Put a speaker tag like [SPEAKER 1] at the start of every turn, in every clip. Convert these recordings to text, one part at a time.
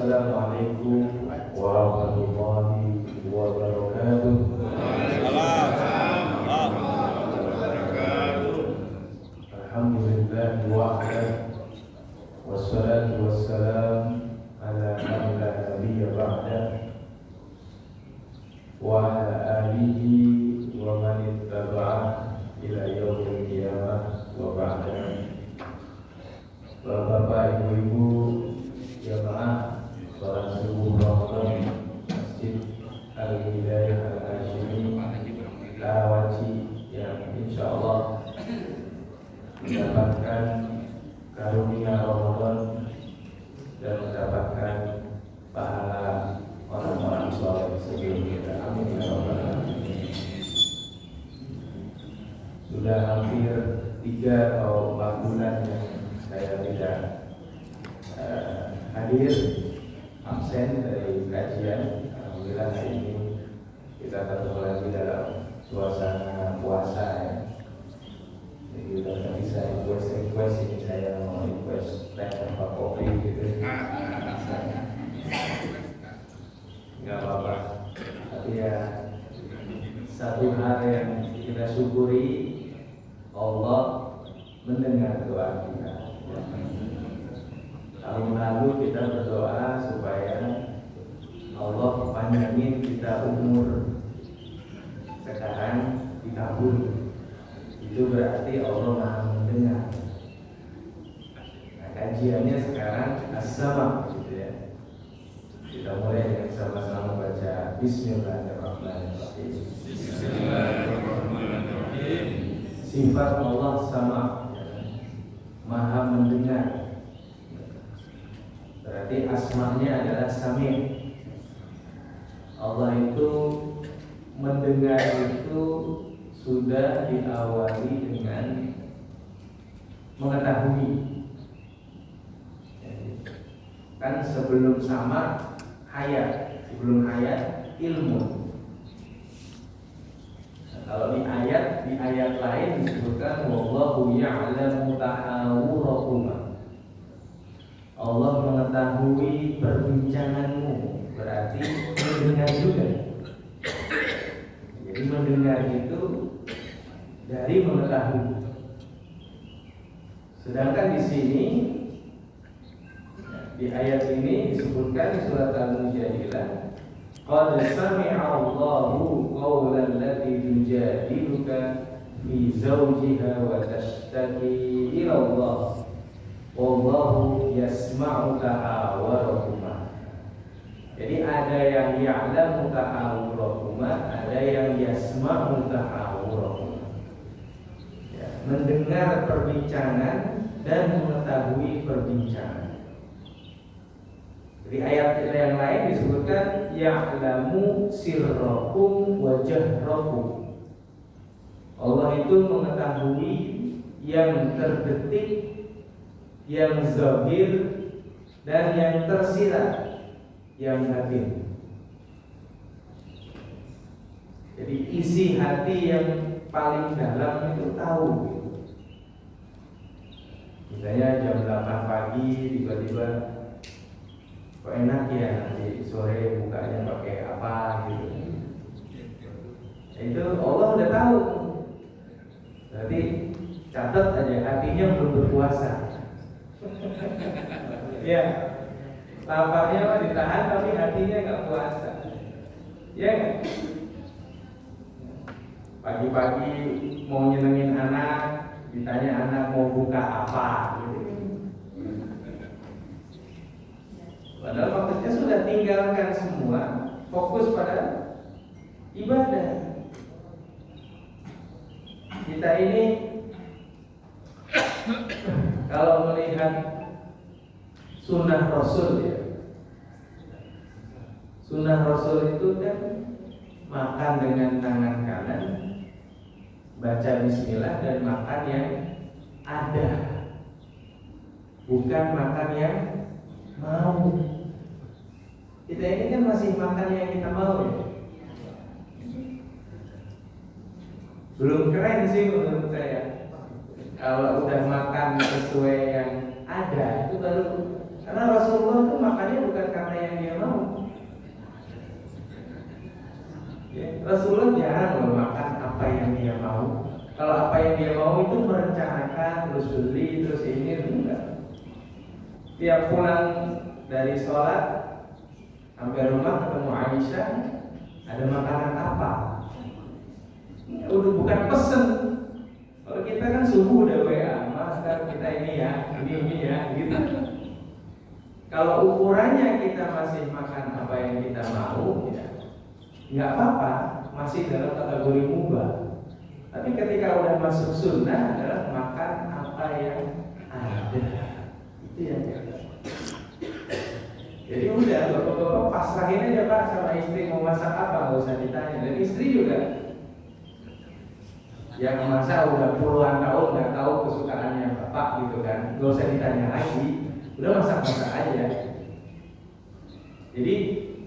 [SPEAKER 1] Assalamualaikum warahmatullahi wabarakatuh. Alhamdulillah wahdah, wassalatu wassalam ala man la nabiyya ba'dah wa ala alihi wa man ittaba'ah ila yaumil qiyamah wa ba'da. Bapak, ibu-ibu, jamaah salat subuh Ramadan Masjid Al-Hidayah Al-Hashimi Karawaci yang insyaallah mendapatkan karunia Ramadan dan mendapatkan pahala orang-orang saleh sebelum kita. Amin ya rabbal alamin. Sudah hampir 3 atau 4 bulan yang saya tidak hadir, absen dari kajian. Alhamdulillah hari ini kita ketemu lagi dalam suasana puasa ya. Jadi udah nggak bisa request ini, saya mau request teh atau kopi gitu. Nggak apa-apa. Tapi ya satu hal yang kita syukuri, Allah mendengar doa kita. Tahun lalu kita berdoa supaya Allah panjangin kita umur, sekarang dikabul. Itu berarti Allah Maha mendengar. Nah, kajiannya sekarang as-sama gitu ya. Kita mulai dengan sama-sama baca Bismillahirrahmanirrahim. Bismillahirrahmanirrahim. Sifat Allah sama, Maha mendengar. Berarti asmanya adalah Sami'. Allah itu mendengar itu sudah diawali dengan mengetahui. Kan sebelum sama hayat, sebelum hayat ilmu. Nah, kalau di ayat lain disebutkan wallahu ya'lamu tahawurakum. Allah mengetahui perbincanganmu, berarti mendengar juga. Jadi mendengar itu dari mengetahui. Sedangkan di sini di ayat ini disebutkan di surat Al-Mujadilah, qad sami'a Allahu qawlan lati tujadiluka fi zawjiha wa tashtaki ila Allah wallahu yasma'u tahawurakuma. Jadi ada yang ya'lamu tahawurakuma, ada yang yasma'u tahawurakuma. Ya, mendengar perbincangan dan mengetahui perbincangan. Di ayat yang lain disebutkan ya'lamu sirrakum wa jahrakum. Allah itu mengetahui yang terdetik, yang zahir dan yang tersirat, yang batin. Jadi isi hati yang paling dalam itu tahu. Misalnya jam 8 pagi tiba-tiba kok enak ya, nanti sore bukanya pakai apa gitu. Itu Allah udah tahu. Berarti catat aja, hatinya belum berpuasa. Ya, laparnya mah ditahan tapi hatinya nggak puasa. Ya, pagi-pagi mau nyenengin anak, ditanya anak mau buka apa gitu. Padahal maksudnya sudah tinggalkan semua, fokus pada ibadah. Kita ini kalau melihat sunnah Rasul ya, sunnah Rasul itu kan makan dengan tangan kanan, baca bismillah dan makan yang ada, bukan makan yang mau. Kita ini kan masih makan yang kita mau ya. Belum keren sih menurut saya. Kalau udah makan sesuai yang ada itu baru, karena Rasulullah itu makannya bukan karena Rasulullah jarang loh makan apa yang dia mau. Kalau apa yang dia mau itu merencanakan, terus beli, terus ini, enggak. Tiap pulang dari sholat sampai rumah ketemu Aisyah, ada makanan apa? Ya, udah bukan pesen. Kalau kita kan subuh udah WA, Mas kita ini ya, ini ya, gitu. Kalau ukurannya kita masih makan apa yang kita mau, ya nggak apa-apa, masih dalam kategori mubah. Tapi ketika udah masuk sunnah adalah makan apa yang ada. Itu yang kita. Jadi udah, bapak-bapak pasrahin aja Pak sama istri mau masak apa, nggak usah ditanya. Dan istri juga yang masak udah puluhan tahun nggak tahu kesukaannya bapak gitu kan, nggak usah ditanya lagi, udah masak-masak aja. Jadi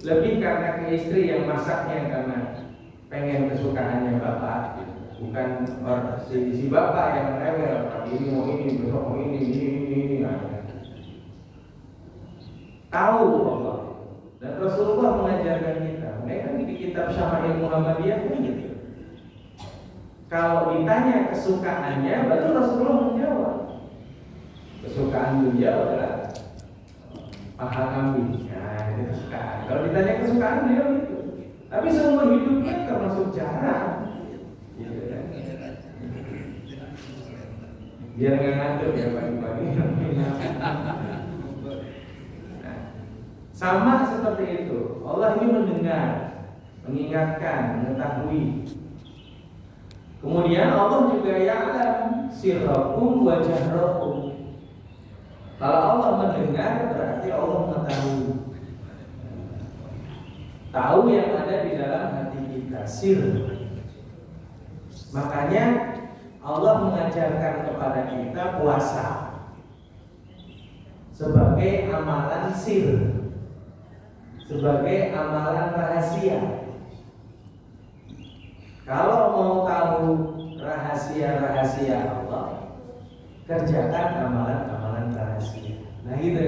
[SPEAKER 1] lebih karena ke istri yang masaknya karena pengen kesukaannya bapak, gitu. Bukan si bapak yang rewel, ini mau ini, besok mau ini. Tahu Allah dan Rasulullah mengajarkan kita. Mereka di kitab Syama'il Muhammadiyah kan gitu. Kalau ditanya kesukaannya, baru Rasulullah menjawab. Kesukaan beliau adalah paha kambing. Nah, itu kesukaan. Kalau ditanya kesukaan beliau itu. Tapi seumur hidupnya termasuk jarang. Gitu kan? Biar nggak ngantuk ya pagi-pagi. Sama seperti itu. Allah ini mendengar, mengingatkan, mengetahui. Kemudian Allah juga ya'lam sirrakum wa jahrakum. Kalau Allah mendengar berarti Allah mengetahui. Tahu yang ada di dalam hati kita, sir. Makanya Allah mengajarkan kepada kita puasa sebagai amalan sir, sebagai amalan rahasia. Kalau mau tahu rahasia-rahasia Allah, kerjakan amalan-amalan rahasia. Nah gitu.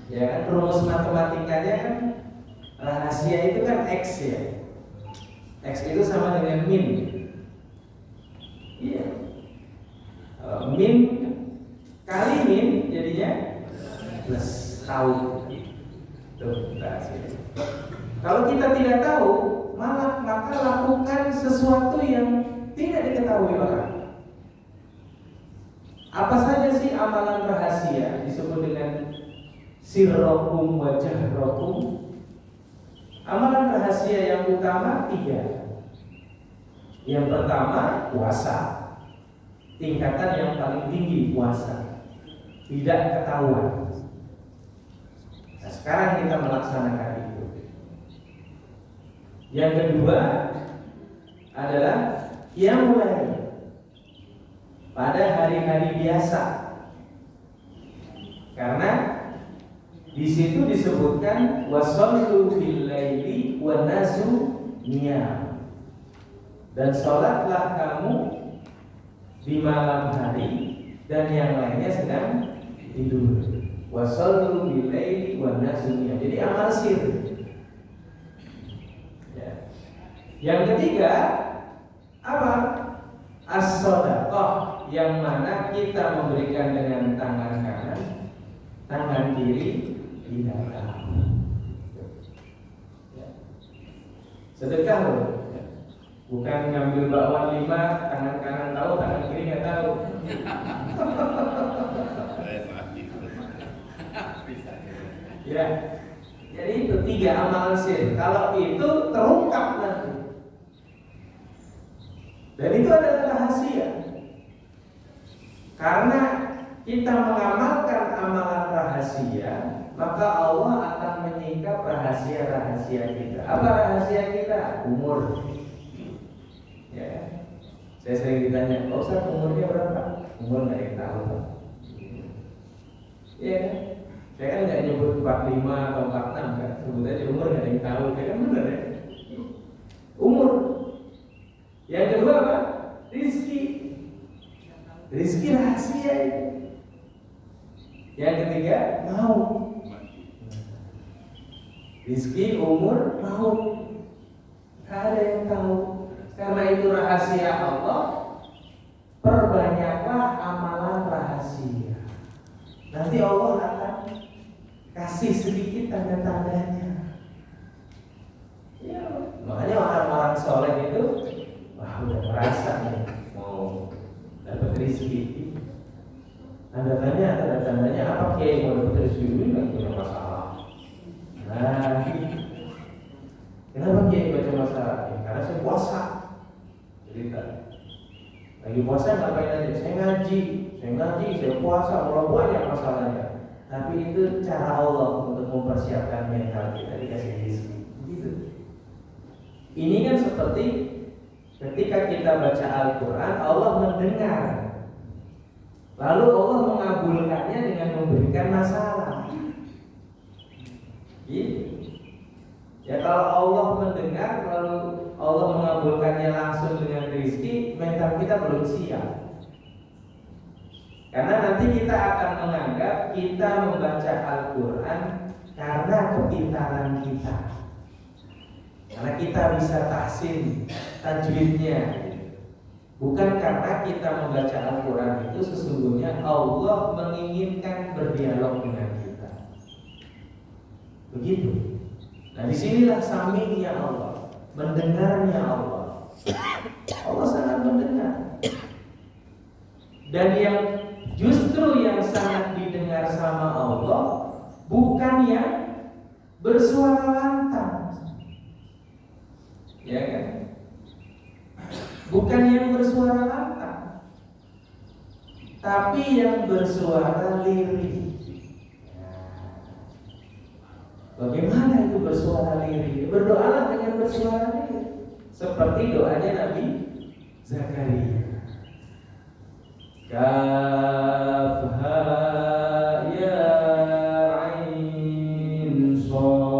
[SPEAKER 1] Ya kan rumus matematikanya kan rahasia itu kan X ya. X itu sama dengan min. Iya. Min kali min jadinya plus tahu. Tuh rahasia. Kalau kita tidak tahu, maka lakukan sesuatu yang tidak diketahui orang. Apa saja sih amalan rahasia disebut dengan sirrokum wa jahrokum? Amalan rahasia yang utama 3. Yang pertama puasa, tingkatan yang paling tinggi puasa, tidak ketahuan. Nah, sekarang kita melaksanakan itu. Yang kedua adalah qiyamul lail pada hari-hari biasa, karena di situ disebutkan wasallu fil laili wan nasu niyam, dan sholatlah kamu di malam hari dan yang lainnya sedang tidur. Wasallu fil laili wan nasu niyam. Jadi amal sir. Yang ketiga apa? As-shadaqah, yang mana kita memberikan dengan tangan kanan, tangan kiri tidak tahu. Sedekah loh, bukan ngambil bakwan 5, tangan kanan tahu, tangan kiri nggak tahu. Ya, jadi itu 3 amalan sir. Kalau itu terungkap nanti. Dan itu adalah rahasia. Karena kita mengamalkan amalan rahasia, maka Allah akan menyingkap rahasia-rahasia kita. Apa rahasia kita? Umur. Ya. Saya sering ditanya, "Oh, Ustaz, umurnya berapa?" Umur nggak yang tahu. Iya kan? Saya kan nggak nyebut 45 atau 46 kan, sebut aja umur nggak yang tahu. Ya kan benar ya? Umur. Yang kedua apa? Rizki. Rizki rahasia itu. Yang ketiga mau. rizki, umur, maut. Gak ada yang tahu. Karena itu rahasia Allah. Perbanyaklah amalan rahasia. Nanti Allah akan kasih sedikit tanda-tandanya. Ya, makanya orang-orang soleh itu udah merasa nih mau dapat rezeki. Tanda-tandanya apa? Kayak mau dapat rezeki ini nggak punya masalah. Nah, kenapa kayak baca masalah? Ya, karena saya puasa. Cerita. Lagi puasa ngapain aja? Saya ngaji, saya puasa, mulai banyak masalahnya. Tapi itu cara Allah untuk mempersiapkan mental kita dikasih rezeki. Begitu. Ini kan seperti ketika kita baca Al-Quran, Allah mendengar. Lalu Allah mengabulkannya dengan memberikan masalah. Gitu. Ya kalau Allah mendengar, lalu Allah mengabulkannya langsung dengan rezeki, mental kita belum siap. Karena nanti kita akan menganggap kita membaca Al-Quran karena kepintaran kita. Karena kita bisa tahsin tajwidnya. Bukan karena kita membaca Al-Quran itu sesungguhnya Allah menginginkan berdialog dengan kita. Begitu. Nah disinilah sami'nya Allah, mendengarnya Allah. Allah sangat mendengar. Dan yang justru yang sangat didengar sama Allah bukan yang bersuara lantang. Ya kan? Bukan yang bersuara lantang, tapi yang bersuara lirih. Bagaimana itu bersuara lirih? Berdoalah dengan bersuara lirih, seperti doanya Nabi Zakaria. Kafha ya ain sad.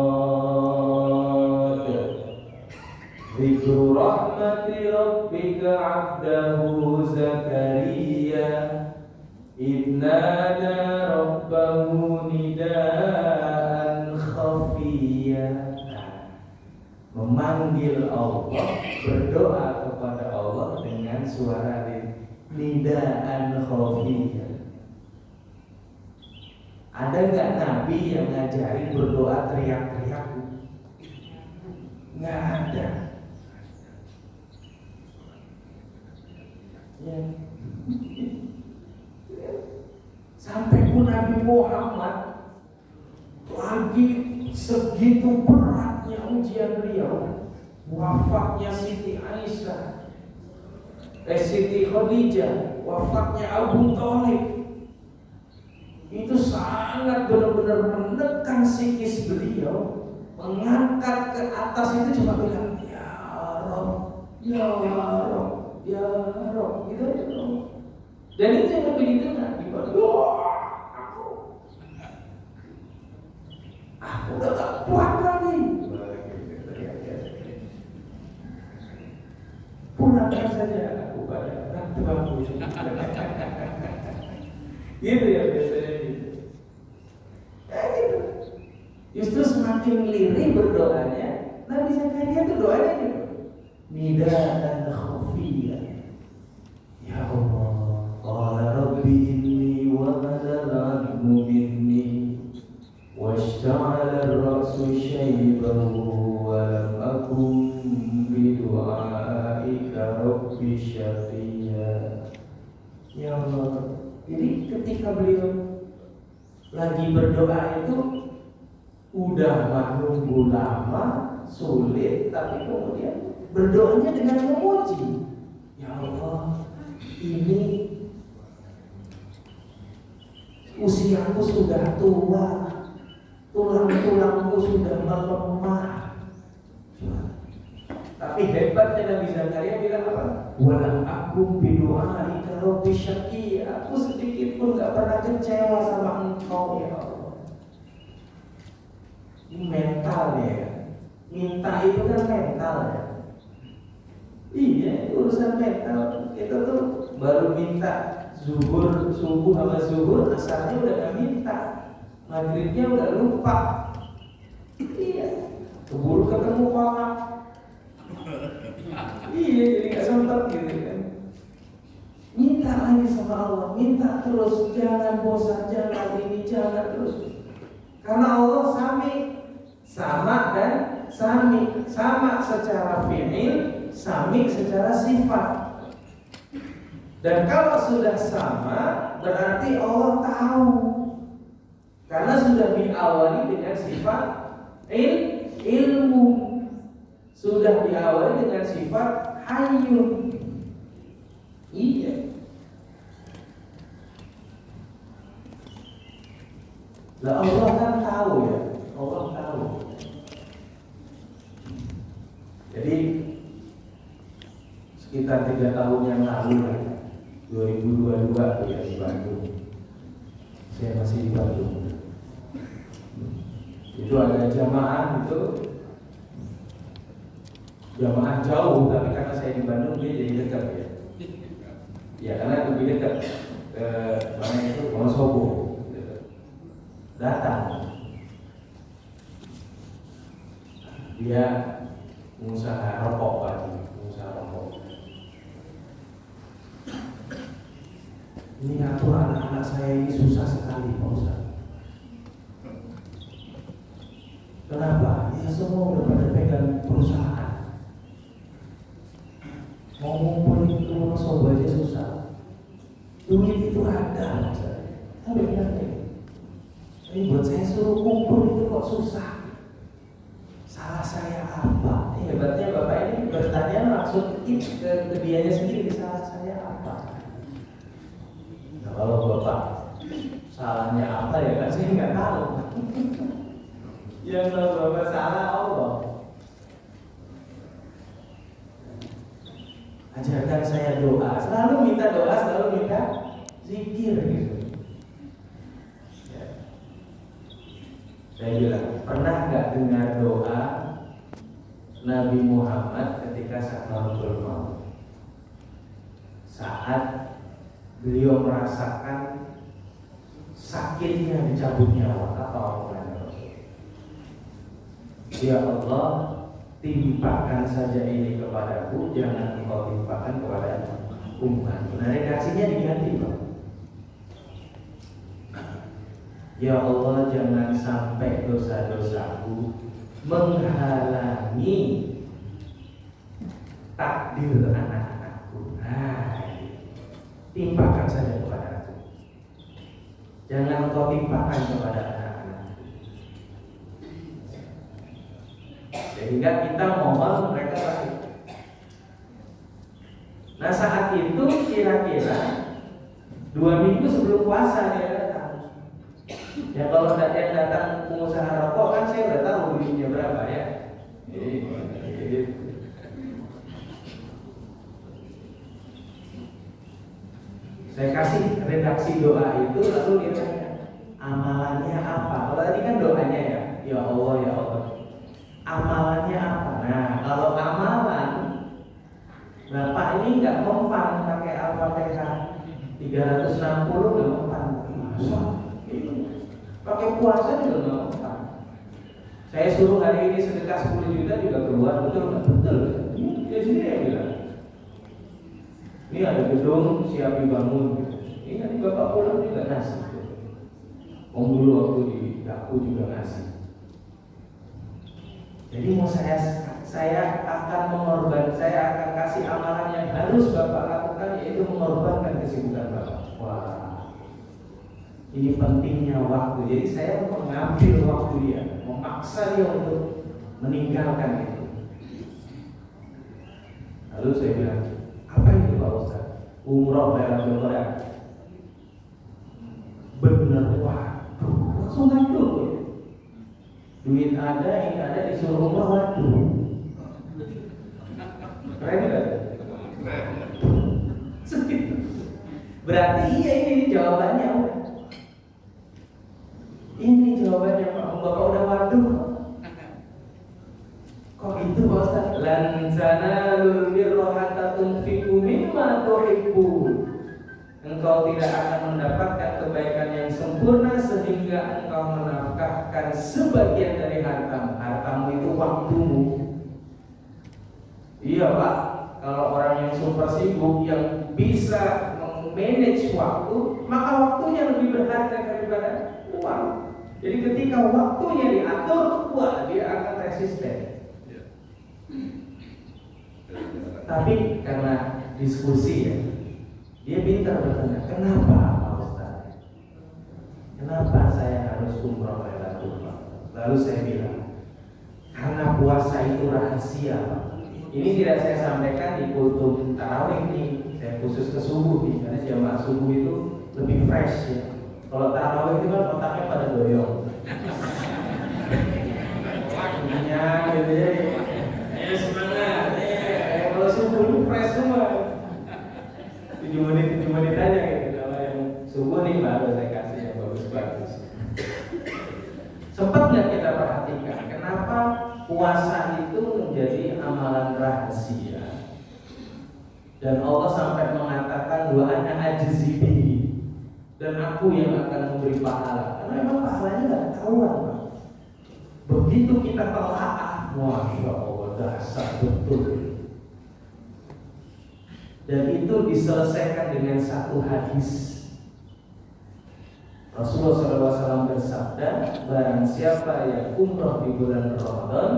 [SPEAKER 1] Dzikru rahmati rabbika 'abdahu Zakaria idh nada rabbahu nidaan khafiyya. Memanggil Allah, berdoa kepada Allah dengan suara nidaan khafiyya. Ada nggak Nabi yang ngajarin berdoa teriak-teriak? Nggak ada. Ya. Sampai pun Nabi Muhammad lagi segitu beratnya ujian beliau, wafatnya Siti Aisyah, Siti Khadijah, wafatnya Abu Thalib, itu sangat benar-benar menekan psikis beliau, mengangkat ke atas itu cuma bilang ya Rabb, ya Rabb, ya Rob, gitu aja dong. Dan itu yang lebih didengar dibanding aku udah gak kuat lagi. Pulangkan saja aku pada orang tuaku. Gitu ya biasanya gitu. Gitu. Justru semakin lirih berdoanya, Nabi Zakaria itu doanya gitu. Nidaan khafiyya. Ya Allah, qala rabbi inni wa hadal 'azmu minni washta'ala ar-ra'su shayban wa lam akun bi du'aika rabbi syaqiyya. Ya Allah. Jadi ketika beliau lagi berdoa itu udah menunggu lama, sulit, tapi kemudian berdoanya dengan memuji. Ya Allah, ini usiaku sudah tua, tulang-tulangku sudah melemah. Tapi hebatnya Nabi Zakaria bilang apa? Walam aku bidu'aika rabbi syaqi. Aku sedikit pun gak pernah kecewa sama engkau ya Allah. Ini mental ya. Minta itu kan mental ya. Iya, urusan mental. Kita tuh baru minta zuhur, subuh sama zuhur, asarnya udah gak minta, maghribnya udah lupa. Iya. keburu ketemu kolak. Iya, jadi nggak sempat gitu kan. Minta lagi sama Allah, minta terus, jangan bosan, jangan ini, jangan terus. Karena Allah sama dan sami, sama secara fi'il, sami secara sifat. Dan kalau sudah sama, berarti Allah tahu. Karena sudah diawali dengan sifat ilmu, sudah diawali dengan sifat hayyun. Iya. Lah Allah kan tahu ya, Allah tahu. Jadi sekitar 3 tahun yang lalu ya, 2022 ya di Bandung. Saya masih di Bandung. Itu ada jamaah itu, jamaah jauh, tapi karena saya di Bandung dia jadi dekat ya. Ya karena lebih dekat ke mana itu Wonosobo. Datang, dia pengusaha rokok lagi, pengusaha rokok. Ini ngatur anak-anak saya ini susah sekali Pak Ustaz. Kenapa? Ya semua udah pada pegang perusahaan. Mau ngumpulin ke Wonosobo aja susah. Duit itu ada, tapi bilangnya, ini buat saya suruh kumpul itu kok susah. Salah saya apa? Hebatnya Bapak ini bertanya langsung ke dianya sendiri, salah saya apa? Nah, kalau Bapak salahnya apa ya kan saya nggak tahu. Yang tahu Bapak salah Allah. Ajarkan saya doa, selalu minta doa, selalu minta zikir gitu. Ya. Saya bilang, pernah nggak dengar doa Nabi Muhammad ketika sakaratul maut? Saat beliau merasakan sakitnya dicabut nyawa, apa orangnya? Ya Allah, timpakan saja ini kepadaku, jangan engkau timpakan kepada umat. Nah, redaksinya diganti, Pak. Ya Allah, jangan sampai dosa-dosaku menghalangi takdir anak-anakku. Nah, timpakan saja kepada aku. Jangan engkau timpakan kepada anak-anakku. Sehingga kita mohon mereka balik. Nah, saat itu kira-kira 2 minggu sebelum puasa dia datang. Ya kalau yang datang pengusaha rokok kan saya udah tahu duitnya berapa ya. Saya kasih redaksi doa itu, lalu dia tanya amalannya apa. Kalau tadi kan doanya ya Allah ya Allah. Amalannya apa? Nah, kalau amalan Bapak ini nggak mempan pakai Al-Fatihah 360 nggak mempan. Masa? Pakai puasa juga nggak mempan. Saya suruh hari ini sedekah 10 juta juga keluar, betul nggak? Betul. Dia sendiri yang bilang. Ini ada gedung siap dibangun. Ini nanti Bapak pulang juga ngasih. Om dulu waktu di Daku juga ngasih. Jadi mau saya akan mengorbankan, saya akan kasih amalan yang harus Bapak lakukan, yaitu mengorbankan kesibukan Bapak. Wah, ini pentingnya waktu. Jadi saya mengambil waktu dia, memaksa dia untuk meninggalkan itu. Lalu saya bilang, apa itu Pak Ustaz? Umroh dalam Quran. Benar, waduh, langsung ngadu. Duit ada, ini ada, disuruh umroh, waduh. Keren gak? Berarti iya ini jawabannya. Ini jawabannya Pak. Bapak udah waduh. Kok itu Pak Ustaz? Lan sanalul birra hatta tunfiqu mimma tuhibbun. Engkau tidak akan mendapatkan kebaikan yang sempurna sehingga engkau menafkahkan mengorbankan sebagian dari hartamu. Hartamu itu waktumu. Iya Pak, kalau orang yang super sibuk yang bisa manage waktu, maka waktunya lebih berharga daripada uang. Jadi ketika waktunya diatur, wah dia akan resisten. Tapi karena diskusi ya, dia pintar bertanya, kenapa Pak Ustaz? Kenapa saya harus umroh Lailatul Qadar? Lalu saya bilang, karena puasa itu rahasia Pak. Ini tidak saya sampaikan di kultum tarawih nih, saya khusus ke subuh nih, karena jamaah subuh itu lebih fresh ya. Kalau tarawih itu kan otaknya pada doyong. Iya, gitu ya. Ayo semangat. Kalau subuh itu fresh semua. 7 menit aja gitu. Kalau yang subuh nih baru saya kasih yang bagus-bagus. Sempat nggak kita perhatikan kenapa puasa itu menjadi amalan rahasia? Dan Allah sampai mengatakan wa ana ajzi bihi, dan aku yang akan memberi pahala. Karena memang pahalanya nggak ketahuan, Pak. Begitu kita telaah, masya Allah, dasar betul. Dan itu diselesaikan dengan satu hadis. Rasulullah SAW bersabda, barang siapa yang umroh di bulan Ramadan,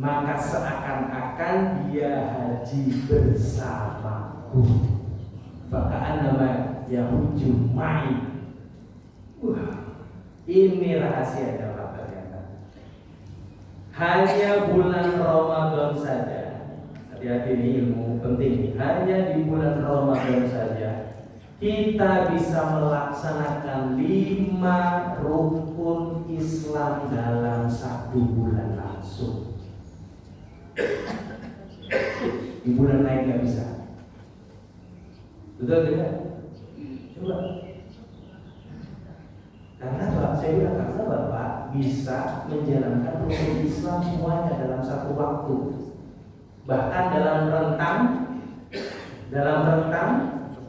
[SPEAKER 1] maka seakan-akan dia haji bersamaku. Fakaan nama yahuju ma'i. Ini rahasia dapat ternyata. Hanya bulan Ramadan saja. Hati-hati ini ilmu penting. Hanya di bulan Ramadan saja kita bisa melaksanakan 5 rukun Islam dalam 1 bulan langsung. Di bulan lain nggak bisa. Betul tidak? Coba. Karena Bapak, saya bilang karena Bapak bisa menjalankan rukun Islam semuanya dalam 1 waktu. Bahkan dalam rentang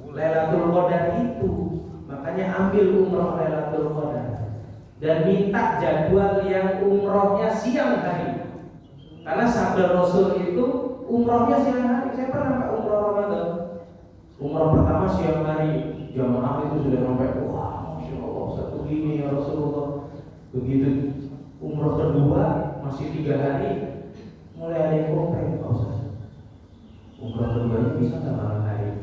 [SPEAKER 1] Lailatul Qadar itu, makanya ambil umroh Lailatul Qadar dan minta jadwal yang umrohnya siang hari. Karena sabda Rasul itu umrohnya siang hari. Saya pernah Pak umroh Ramadan. Umroh pertama siang hari, jamaah itu sudah sampai wah, masya Allah, satu gini ya Rasulullah. Begitu umroh kedua masih 3 hari, mulai ada yang komplain, Pak Ustaz. Umroh keduanya bisa nggak malam hari?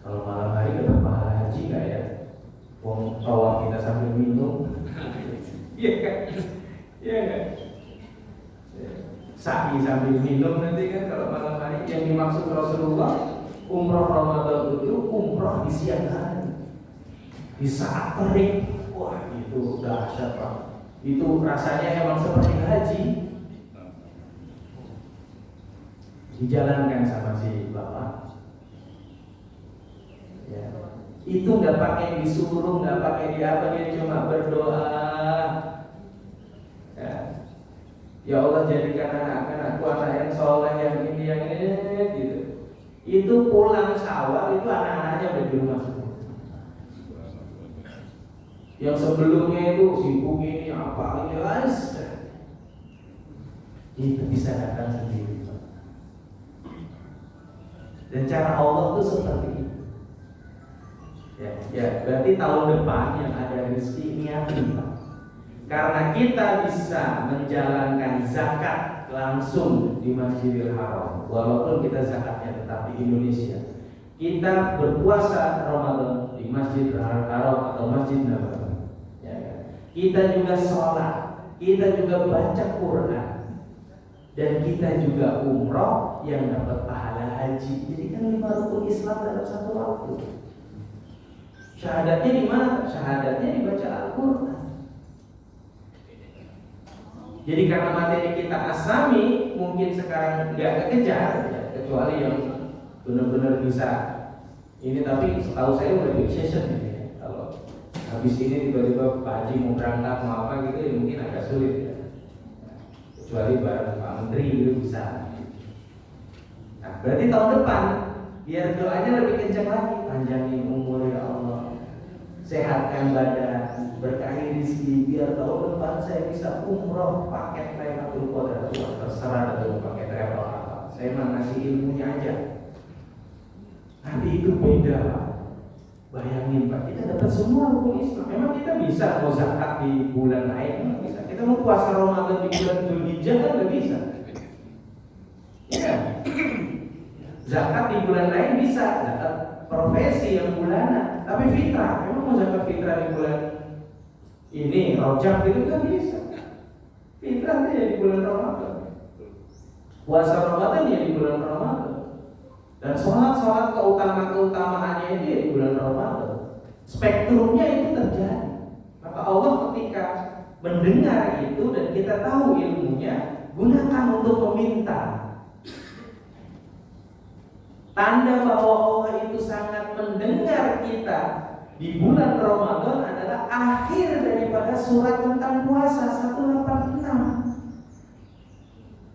[SPEAKER 1] Kalau malam hari dapat pahala haji nggak ya? Wong tawaf kita sambil minum, iya kan? Iya kan? Sa'i sambil minum nanti kan kalau malam hari. Yang dimaksud Rasulullah umroh Ramadan itu umroh di siang hari, di saat terik. Wah itu dahsyat Pak. Itu rasanya emang seperti haji. Dijalankan sama si Bapak. Ya. Itu nggak pakai disuruh, nggak pakai diapa, dia cuma berdoa. Ya Allah jadikan anak-anakku anak yang soleh, yang ini gitu. Itu pulang Syawal itu anak-anaknya udah di rumah semua. Yang sebelumnya itu sibuk ini apa ini guys, itu bisa datang sendiri. Dan cara Allah itu seperti itu. Ya, berarti tahun depan yang ada rezeki niatin Pak. Karena kita bisa menjalankan zakat langsung di Masjidil Haram, walaupun kita zakatnya tetap di Indonesia. Kita berpuasa Ramadan di Masjidil Haram atau Masjid Nabawi. Ya, kita juga sholat, kita juga baca Quran, dan kita juga umroh yang dapat pahala haji. Jadi kan 5 rukun Islam dalam 1 waktu. Syahadatnya di mana? Syahadatnya dibaca Al-Quran. Jadi karena materi kita asami, mungkin sekarang nggak kekejar, ya, kecuali yang benar-benar bisa. Ini tapi setahu saya udah big session ya. Kalau habis ini tiba-tiba Pak Haji mau berangkat mau apa gitu, ya mungkin agak sulit ya. Kecuali bareng Pak Menteri itu bisa. Nah, berarti tahun depan biar doanya lebih kencang lagi, panjangin umur ya Allah. sehatkan badan, berkahi rezeki, biar tahun depan saya bisa umroh paket Lailatul Qadar. Terserah dari paket travel apa. Saya mah ngasih ilmunya aja. Tapi itu beda Pak. Bayangin Pak, kita dapat semua hukum Islam. Memang kita bisa mau zakat di bulan lain, nggak bisa. Kita mau puasa Ramadan di bulan Dzulhijjah kan nggak bisa. Ya. Zakat di bulan lain bisa, zakat profesi yang bulanan. Tapi fitrah, memang mau zakat fitrah di bulan ini Rajab itu kan bisa. Fitrah ya di bulan Ramadan. Puasa Ramadan ya di bulan Ramadan. Dan sholat keutamaannya itu ya di bulan Ramadan. Spektrumnya itu terjadi. Maka Allah ketika mendengar itu dan kita tahu ilmunya, gunakan untuk meminta. Tanda bahwa Allah itu sangat mendengar kita di bulan Ramadan adalah akhir daripada surat tentang puasa 186.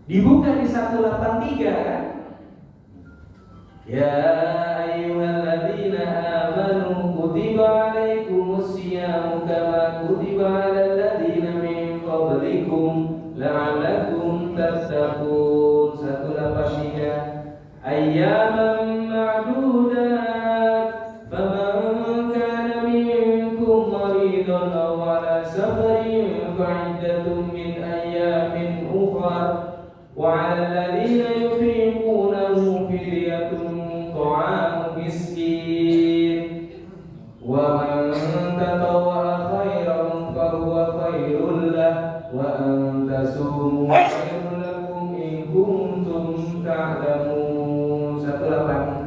[SPEAKER 1] Dibuka di 183 kan? Ya ayyuhalladzina amanu kutiba alaikumus syiyamu kama kutiba alal ladzina min qablikum la'allakum tattaqun. 183 ayyaman ma'dudat faman kana minkum maridan aw ala safarin fa'iddatun min ayyamin ukhra wa 'alal ladzina yutiqunahu fidyatun ta'amu miskin wa man tatawwa khairan fa huwa khairul lahu wa an tasumu khairul lakum in kuntum ta'lamun. 184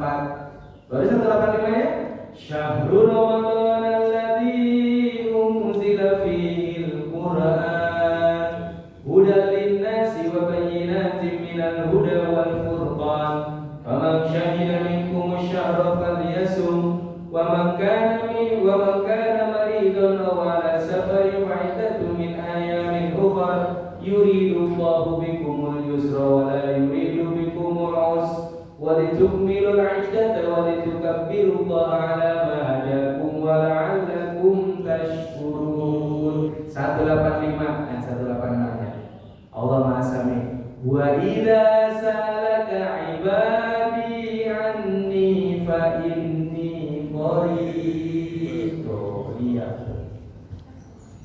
[SPEAKER 1] baru 185 ya. Syahrul Ramadan alladzi unzila fihil Qur'an hudan linnasi wa bayyinatin minal huda wal furqan faman syahida minkum asy-syahra falyasum wa man kana maridan aw ala safarin fa'iddatun min ayamin ukhra yuridu Allahu bikumul yusra wa la yuridu bikumul usra wa litukmilul 'iddata wa litukabbirullaha 'ala ma hadakum wa la'allakum tashkurun. 185 dan 186 Allah Maha Sami. Wa idza salaka 'ibadi 'anni fa inni qarib. Oh iya.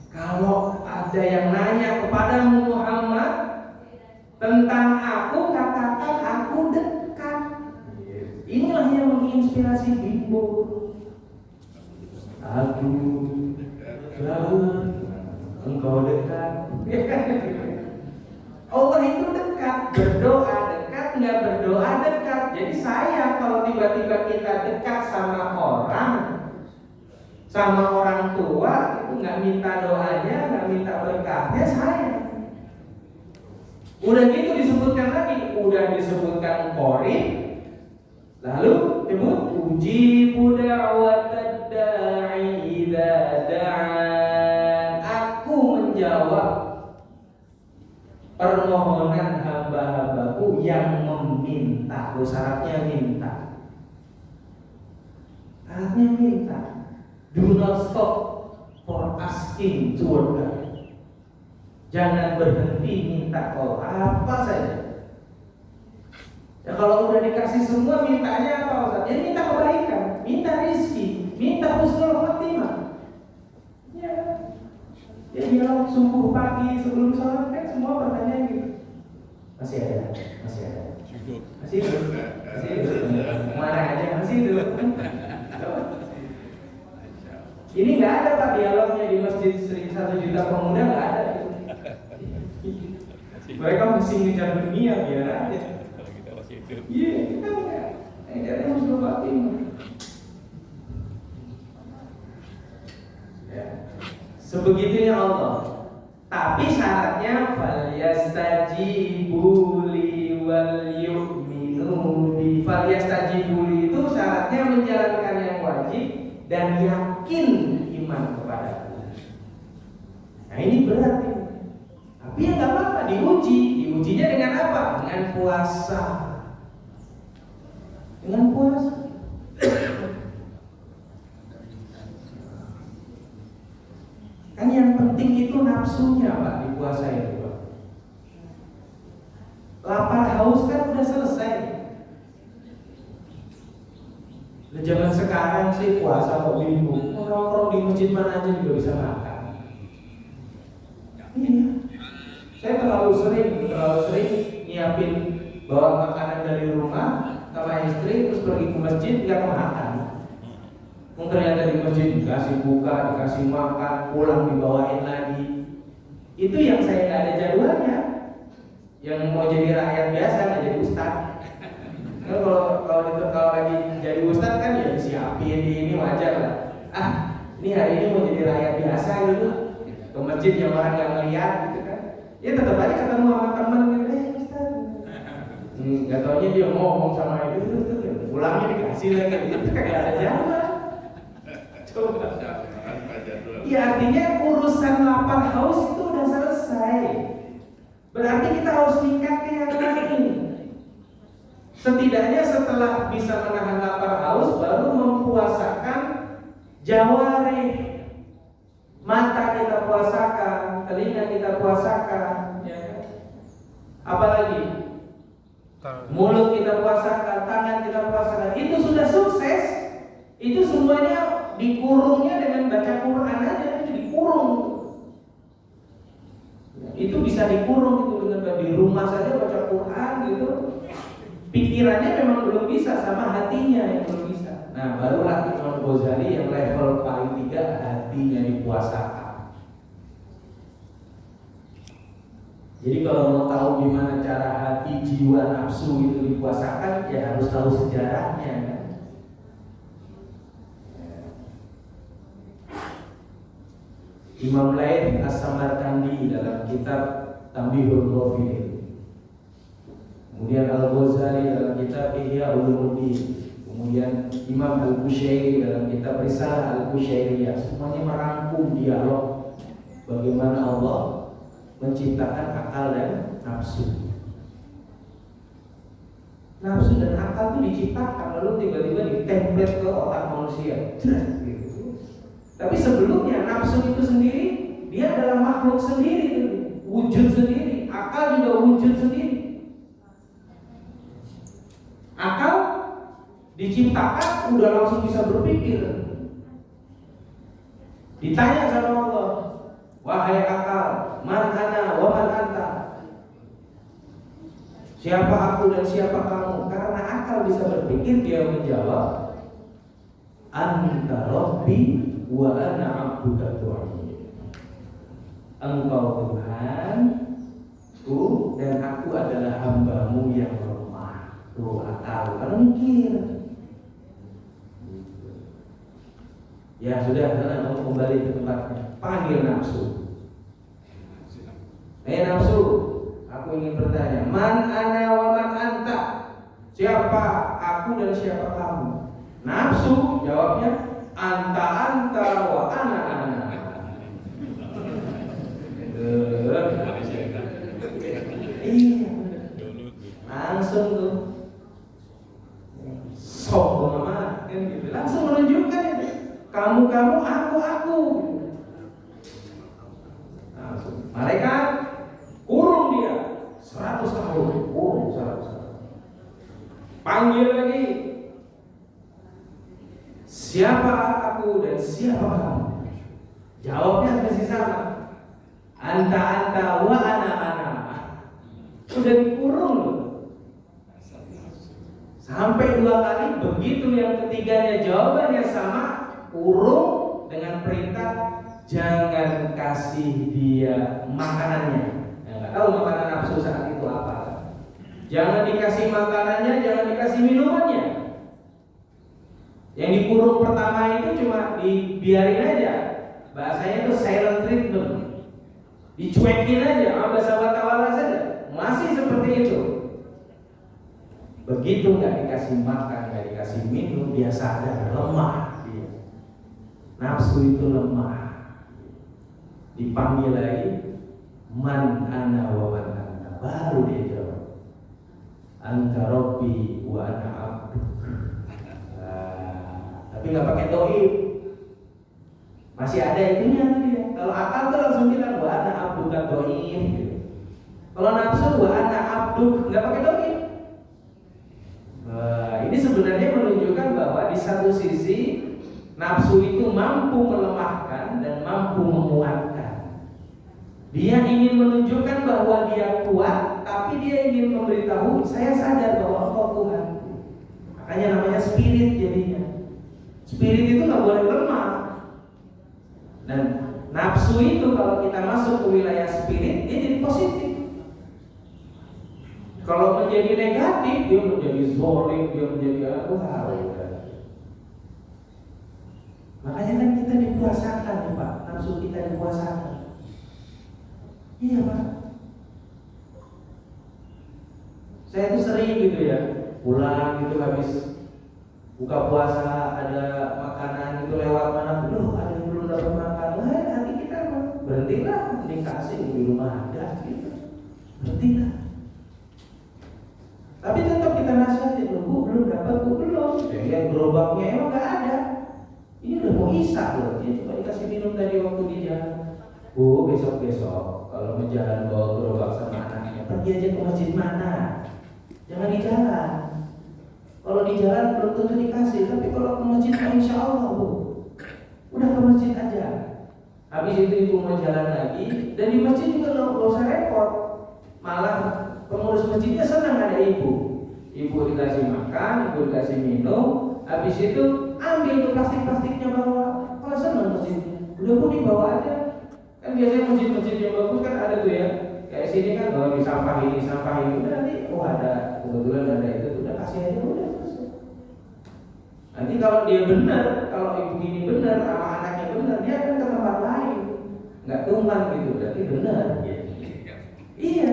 [SPEAKER 1] Kalau ada yang nanya kepadamu Muhammad tentang aku, katakan aku dekat. Inilah yang menginspirasi Bimbo. Aku jauh, engkau dekat. Allah itu dekat, berdoa dekat, nggak berdoa dekat. Jadi sayang kalau tiba-tiba kita dekat sama orang tua, itu nggak minta doanya, nggak minta berkahnya, sayang. Udah gitu disebutkan lagi, udah disebutkan Qorib, lalu disebut ujibu da'watad da'i idza da'an. Aku menjawab permohonan hamba-hambaku yang meminta. Syaratnya minta. Syaratnya minta. Do not stop for asking to God. Jangan berhenti minta kalau apa saja. Ya kalau udah dikasih semua mintanya apa Ustaz? Ya minta kebaikan, minta rezeki, minta husnul khotimah. Ya. Ya bilang subuh pagi sebelum sholat kan semua pertanyaan gitu. Masih ada. Masih hidup. Mana aja masih hidup. Ini nggak ada Pak dialognya di Masjid 1 Juta Pemuda, nggak ada. Mereka masih ngejar dunia biar aja.
[SPEAKER 2] Kalau kita masih hidup.
[SPEAKER 1] Iya, kita enggak. Jadi harus berbatin. Ya. Sebegitunya Allah. Tapi syaratnya falyastajibu li wal yu'minu bi. Falyastajibu li itu syaratnya menjalankan yang wajib dan yakin iman kepada Allah. Nah ini berat ini. Tapi ya nggak apa-apa, diujinya dengan apa? Dengan puasa. Kan yang penting itu nafsunya Pak, dikuasai Pak. Lapar haus kan udah selesai. Zaman sekarang sih puasa kok bingung, orang-orang di masjid mana aja juga bisa makan. Iya. Saya terlalu sering nyiapin bawa makanan dari rumah sama istri, terus pergi ke masjid nggak makan. Ternyata di masjid dikasih buka, dikasih makan, pulang dibawain lagi. Itu yang saya nggak ada jadwalnya. Yang mau jadi rakyat biasa nggak jadi ustaz. Kan kalau lagi jadi ustaz kan ya disiapin ini wajar lah. Ini hari ini mau jadi rakyat biasa gitu, ke masjid yang orang nggak ngeliat gitu kan. Ya tetap aja ketemu sama teman gitu, ustaz. Nggak taunya dia ngomong sama itu, pulangnya dikasih lagi, itu kayak ada jadwal. Coba. Ya artinya urusan lapar haus itu udah selesai. Berarti kita harus meningkat ke yang lain. Setidaknya setelah bisa menahan lapar haus, baru mempuasakan jawarih. Mata kita puasakan, telinga kita puasakan, ya. Apalagi mulut kita puasakan, tangan kita puasakan. Itu sudah sukses. Itu semuanya dikurungnya dengan baca Quran aja, itu dikurung. Itu bisa dikurung itu dengan di rumah saja baca Quran gitu. Pikirannya memang belum bisa, sama hatinya yang belum bisa. Nah, barulah Imam Ghazali yang level paling 3, hatinya dipuasakan. Jadi kalau mau tahu gimana cara hati, jiwa, nafsu itu dipuasakan, ya harus tahu sejarahnya kan. Imam Laith As-Samarkandi dalam kitab Tanbihul Ghafilin, kemudian Al-Ghazali dalam kitab Ihya Ulumuddin, kemudian Imam Al-Qushairi dalam kitab Risalah Al-Qushairiyah, semuanya merangkum dialog bagaimana Allah menciptakan akal dan nafsu. Nafsu dan akal itu diciptakan lalu tiba-tiba ditemplate ke otak manusia. Tapi sebelumnya nafsu itu sendiri dia adalah makhluk sendiri, wujud sendiri. Akal juga wujud sendiri. Akal diciptakan udah langsung bisa berpikir. Ditanya sama Allah, wahai akal, man ana wa man anta. Siapa aku dan siapa kamu? Karena akal bisa berpikir, dia menjawab, anta rabbi wa ana abduka tu'abud. Engkau Tuhanku dan aku adalah hambamu yang lemah. Tuh akal, kalau mikir. Ya sudah, karena mau kembali ke tempatnya. Panggil nafsu. Nafsu, aku ingin bertanya, man ana wa man anta. Siapa aku dan siapa kamu? Nafsu jawabnya, anta wa ana. Iya, langsung tuh sombong amat kan gitu. Langsung menunjukkan ya, kamu aku. Langsung mereka kurung dia 100 tahun, kurung 100 tahun. Panggil lagi, siapa aku dan siapa kamu? Jawabnya masih sama. Anta wa ana. Sudah dikurung sampai 2 kali. Begitu yang ketiganya jawabannya sama, kurung dengan perintah jangan kasih dia makanannya. Nggak tahu makanan nafsu saat itu apa. Jangan dikasih makanannya, jangan dikasih minumannya. Yang dikurung pertama itu cuma dibiarin aja. Bahasanya itu silent treatment. Dicuekin aja, bahasa watawala saja. Masih seperti itu. Begitu nggak dikasih makan, nggak dikasih minum, dia sadar lemah dia. Nafsu itu lemah. Dipanggil lagi, man ana wa man anta. Baru dia jawab, anta rabbi wa ana abduk. Tapi nggak pakai doib. Masih ada itunya dia. Kalau Kalau nafsu wa ana abdu nggak pakai domir. Ini sebenarnya menunjukkan bahwa di satu sisi nafsu itu mampu melemahkan dan mampu menguatkan. Dia ingin menunjukkan bahwa dia kuat, tapi dia ingin memberitahu saya sadar bahwa Engkau Tuhan. Makanya namanya spirit jadinya. Spirit itu nggak boleh lemah. Dan nafsu itu kalau kita masuk ke wilayah spirit, dia jadi positif. Kalau menjadi negatif, dia menjadi zolim, dia menjadi apa? Makanya kan kita dipuasakan nih Pak, nafsu kita dipuasakan. Iya Pak. Saya tuh sering gitu ya, pulang gitu habis buka puasa ada makanan gitu lewat mana, ada yang belum dapat makan, nanti kita berhentilah dikasih di rumah ada gitu, berhentilah. Tapi tetap kita nasihatin, Bu belum dapat, Bu belum. Ya gerobaknya emang nggak ada. Ini udah mau isak loh, dia cuma dikasih minum tadi waktu di jalan. Bu besok kalau mau jalan bawa gerobak sama anaknya, pergi aja ke masjid mana, jangan di jalan. Kalau di jalan belum tentu dikasih, tapi kalau ke masjid insya Allah Bu, udah ke masjid aja. Habis itu ibu mau jalan lagi, dan di masjid juga nggak usah repot, malah pengurus masjidnya senang ada ibu. Ibu dikasih makan, ibu dikasih minum, habis itu ambil tuh plastik-plastiknya bawa. Kalau senang masjidnya, udah Bu dibawa aja. Kan biasanya masjid-masjid yang bagus kan ada tuh ya, kayak sini kan kalau di sampah ini, udah nanti ada kebetulan ada itu, udah kasih aja udah selesai. Nanti kalau dia benar, kalau ibu ini benar sama anaknya benar, dia akan ke tempat lain, nggak tumbang gitu, berarti benar. Iya.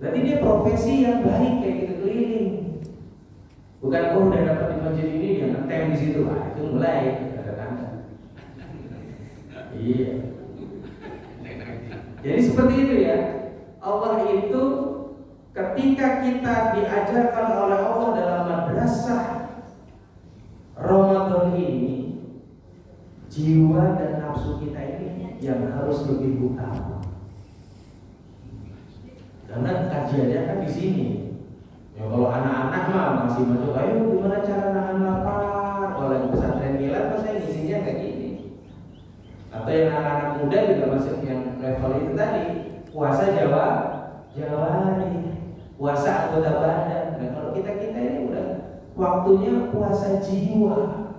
[SPEAKER 1] Berarti dia profesi yang baik kayak gitu keliling. Bukan udah dapat di masjid ini dia ngetem di situ, itu mulai ada tanda. Iya. Jadi seperti itu ya. Allah itu ketika kita diajarkan oleh Allah dalam madrasah Ramadan ini, jiwa dan nafsu kita ini yang harus lebih utama. Karena kajiannya kan di sini. Ya kalau anak-anak mah masih masuk, ayo gimana cara nahan lapar. Kalau yang pesantren kilat pas saya isinya kayak gini. Atau yang anak-anak muda juga masuk yang level itu tadi, puasa Jawari, puasa anggota badan. Nah kalau kita ini udah waktunya puasa jiwa,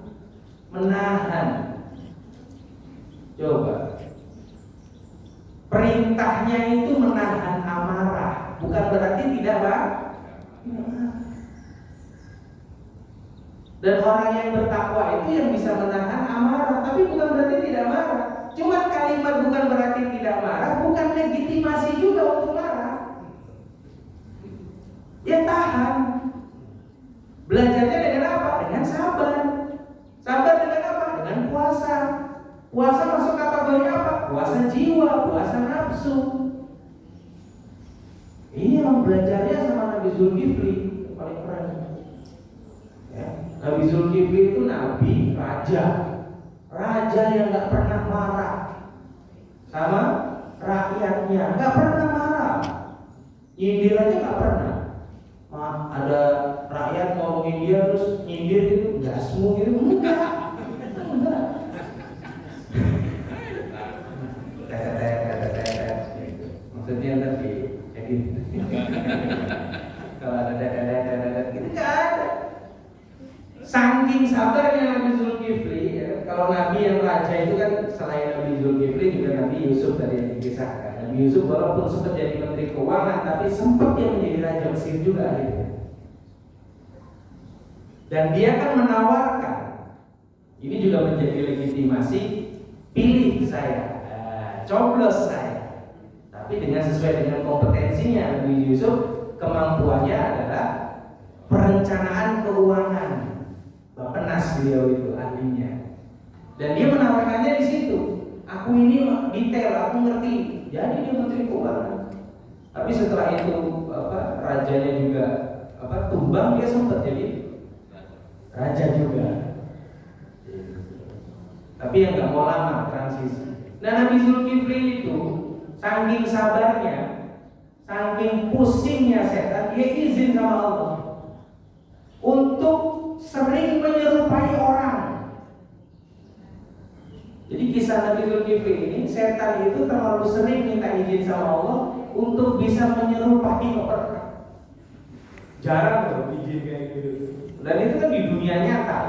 [SPEAKER 1] menahan. Coba. Perintahnya itu menahan amarah, bukan berarti tidak Pak. Dan orang yang bertakwa itu yang bisa menahan amarah, tapi bukan berarti tidak marah. Cuma kalimat bukan berarti tidak marah, bukan legitimasi juga untuk marah. Ya tahan. Belajarnya dengan apa? Dengan sabar. Sabar dengan apa? Dengan puasa. Puasa masuk kategori apa? Puasa jiwa, puasa nafsu. Ini yang belajarnya sama Nabi Zulkifli, paling keren. Ya. Nabi Zulkifli itu nabi, raja yang nggak pernah marah sama rakyatnya, nggak pernah marah. Nyindir aja nggak pernah. Ada rakyat ngomongin dia terus nyindir itu, gasmu gitu, enggak. Maksudnya tadi edit. Kalau ada gitu nggak ada. Saking sabarnya Nabi Zulkifli ya. Kalau Nabi yang raja itu kan selain Nabi Zulkifli juga Nabi Yusuf tadi yang dikisahkan. Nabi Yusuf walaupun sempat jadi menteri keuangan, tapi sempat dia menjadi raja Mesir juga akhirnya. Dan dia kan menawarkan, ini juga menjadi legitimasi, pilih saya, coblos saya. Tapi dengan sesuai dengan kompetensinya Nabi Yusuf, kemampuannya adalah perencanaan keuangan. Bapenas beliau itu ahlinya. Dan dia menawarkannya di situ. Aku ini detail, aku ngerti. Jadi dia menteri keuangan. Tapi setelah itu rajanya juga tumbang, dia sempat jadi raja juga. Tapi yang nggak mau lama transisi. Nah Nabi Zulkifli itu saking sabarnya
[SPEAKER 2] saking pusingnya setan, dia izin sama Allah untuk sering menyerupai orang. Jadi kisah Nabi Zulkifli ini, setan itu terlalu sering minta izin sama Allah untuk bisa menyerupai orang. Jarang loh izin kayak gitu. Dan itu kan di dunia nyata.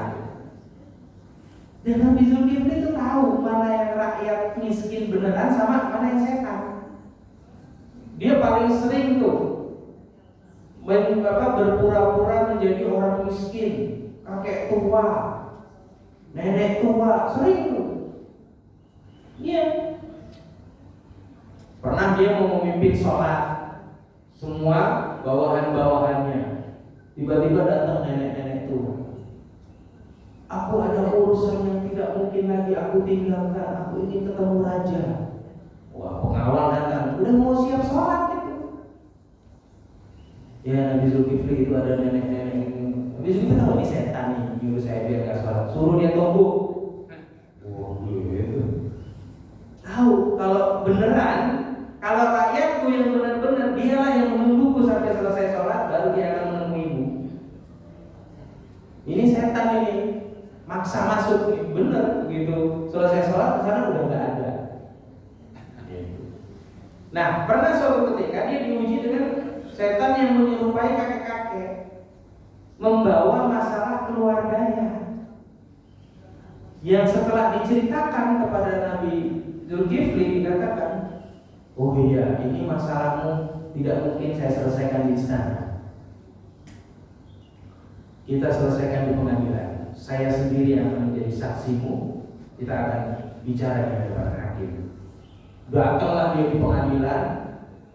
[SPEAKER 2] Dan Nabi Zulkifli itu tahu mana yang rakyat miskin beneran sama mana yang setan. Dia paling sering tuh berpura-pura menjadi orang miskin, kakek tua, nenek tua, sering tuh. Iya. Pernah dia mau memimpin sholat, semua bawahan-bawahannya, tiba-tiba datang nenek-nenek tua. Aku ada urusan yang tidak mungkin lagi aku tinggalkan. Aku ingin ketemu raja. Wah, pengawal datang, udah mau siap sholat gitu. Ya, Nabi Zulkifli itu ada nenek-nenek ini. Nabi Zulkifli tahu ini setan nih, nyuruh saya biar nggak sholat. Suruh dia tunggu. Wah, gitu. Tahu kalau beneran, kalau rakyatku yang benar-benar, dialah yang menungguku sampai selesai sholat, baru dia akan menemuimu. Ini setan ini. Maksa masuk nih, bener begitu selesai sholat kesana udah nggak ada. Nah, pernah suatu ketika dia diuji dengan setan yang menyerupai kakek-kakek, membawa masalah keluarganya, yang setelah diceritakan kepada Nabi Zulkifli dikatakan, oh iya, ini masalahmu tidak mungkin saya selesaikan di istana. Kita selesaikan di pengadilan. Saya sendiri yang akan menjadi saksimu. Kita akan bicara di hadapan hakim. Datanglah dia di pengadilan.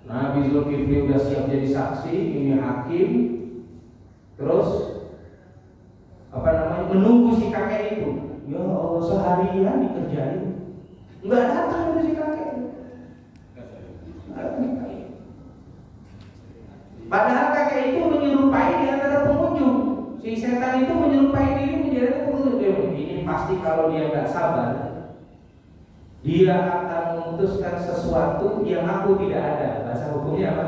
[SPEAKER 2] Nabi Zulkifli sudah siap jadi saksi. Ini hakim. Terus menunggu si kakek itu. Ya Allah, seharian dikerjain, nggak datang itu si kakek. Padahal kakek itu menyerupai di antara pengunjung. Si setan itu menyerupai diri menjadi pengunjung. Ini pasti kalau dia nggak sabar, dia akan memutuskan sesuatu yang aku tidak ada. Bahasa hukumnya apa?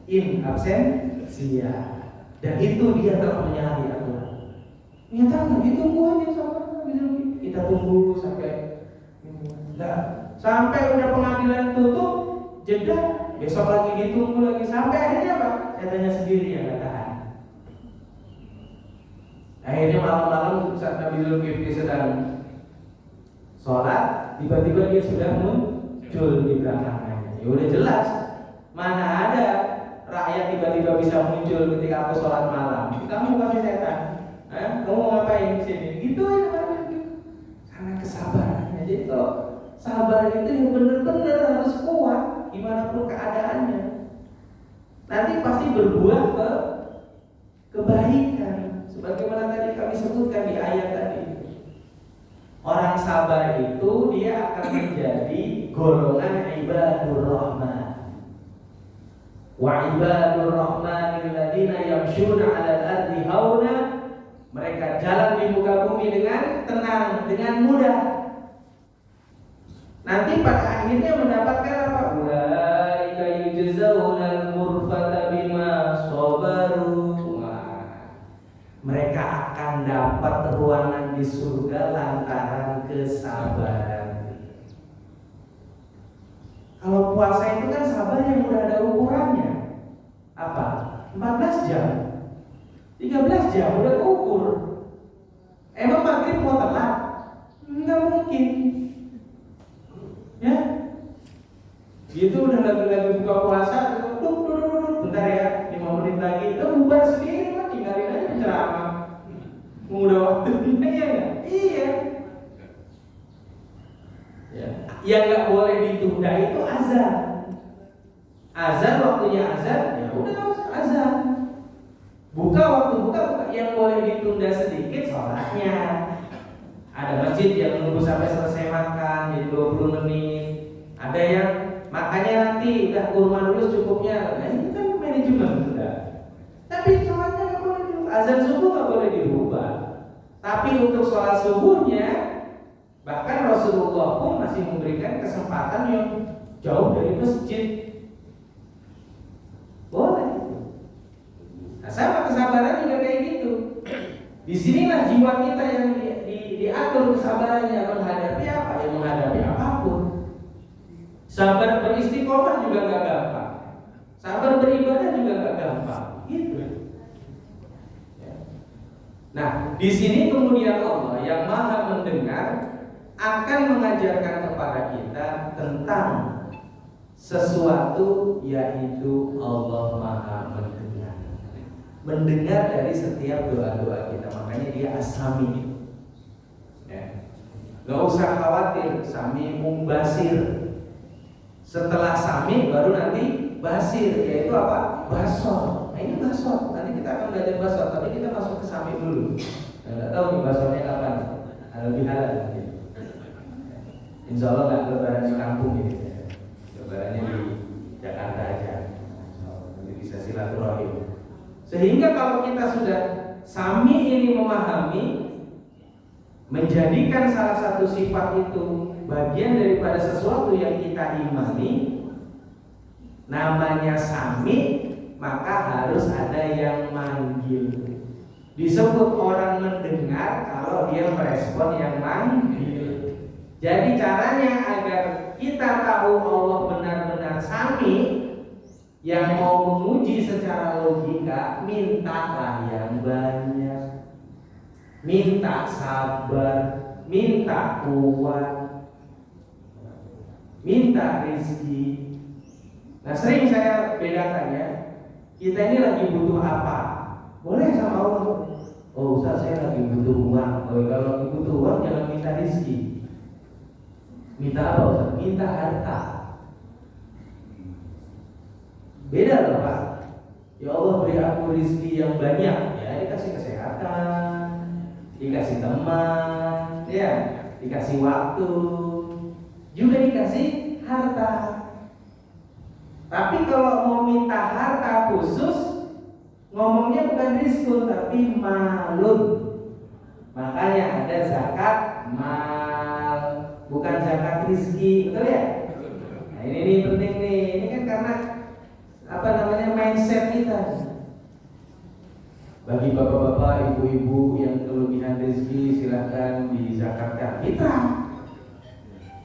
[SPEAKER 2] In absentia. Dan itu dia telah menyalahi aturan. Nyata nggak ditunggu aja sama kita tunggu sampai enggak, sampai udah pengadilan tutup, jeda, besok lagi ditunggu lagi, sampai akhirnya apa? Setannya sendiri yang nggak tahan. Akhirnya malam-malam saat Nabi Zulkifli sedang sholat, tiba-tiba dia sudah muncul di belakangnya. Ya udah jelas, mana ada rakyat tiba-tiba bisa muncul ketika aku sholat malam. Kamu kasih setan, kamu mau ngapain di sini? Gitu ya, karena kesabarannya. Jadi kalau sabar itu yang benar-benar harus kuat, gimana pun keadaannya. Nanti pasti berbuah kebaikan. Sebagaimana tadi kami sebutkan di ayat tadi, orang sabar itu dia akan menjadi golongan ibadur rahman. Wa ibadur rahman alladziina yamshuna 'alal ardi hauna. Mereka jalan di muka bumi dengan tenang, dengan mudah. Nanti pada akhirnya mendapatkan apa? Ulaika yujzauna al-ghurfata bima sabaru. Mereka akan dapat ruangan di surga lantaran kesabaran. Kalau puasa itu kan sabar yang udah ada ukurannya. Apa? 14 jam, 13 jam udah ukur. Emang maghrib mau telat? Nggak mungkin. Ya, gitu udah lagi buka puasa, bentar ya, 5 menit lagi, itu bubar sendiri kan, tinggalin aja ceramah. Udah waktunya ya nggak? Iya. Ya. Yang nggak boleh ditunda itu azan. Azan waktunya azan, ya udah azan. Buka waktu buka. Yang boleh ditunda sedikit sholatnya. Ada masjid yang menunggu sampai selesai makan jadi 20 menit. Ada yang makannya nanti udah kurma dulu cukupnya. Nah ini kan manajemen sudah. Tapi sholatnya nggak boleh dirubah. Azan subuh nggak boleh dirubah. Tapi untuk sholat subuhnya, bahkan Rasulullah pun masih memberikan kesempatan yang jauh dari masjid. Disinilah jiwa kita yang diatur kesabarannya menghadapi apa? Ya menghadapi apapun. Sabar beristiqomah juga gak gampang. Sabar beribadah juga gak gampang. Gitu. Nah, di sini kemudian Allah yang Maha mendengar akan mengajarkan kepada kita tentang sesuatu, yaitu Allah Maha mendengar. Mendengar dari setiap doa-doa kita. Makanya dia As-Sami. Ya. Gak usah khawatir, Sami'un Basir. Setelah Sami baru nanti Basir, yaitu apa? Basor. Nah ini basor. Nanti kita akan belajar basor, tapi kita masuk ke Sami dulu. Nggak tahu nih basornya kapan. Lebih halal. Insya Allah nggak lebaran di kampung gitu. Lebarannya di Jakarta aja. Nanti bisa silaturahim. Sehingga kalau kita sudah Sami ini memahami, menjadikan salah satu sifat itu bagian daripada sesuatu yang kita imani, namanya Sami, maka harus ada yang manggil. Disebut orang mendengar kalau dia merespon yang manggil. Jadi caranya agar kita tahu Allah benar-benar Sami, yang mau menguji secara logika, mintalah yang banyak, minta sabar, minta kuat, minta rezeki. Nah sering saya bedakan ya, kita ini lagi butuh apa? Boleh sama Allah. Oh Ustaz, saya lagi butuh uang. Oh, kalau lagi butuh uang jangan minta rezeki. Minta apa Ustaz? Minta harta. Beda loh Pak. Ya Allah beri aku rezeki yang banyak. Ya dikasih kesehatan, dikasih teman, ya dikasih waktu, juga dikasih harta. Tapi kalau mau minta harta khusus, ngomongnya bukan rizkun tapi malun. Makanya ada zakat mal, bukan zakat rizki, betul ya? Nah ini penting nih. Ini kan karena mindset kita. Bagi bapak-bapak, ibu-ibu yang kelebihan rezeki silahkan dizakatkan fitrah.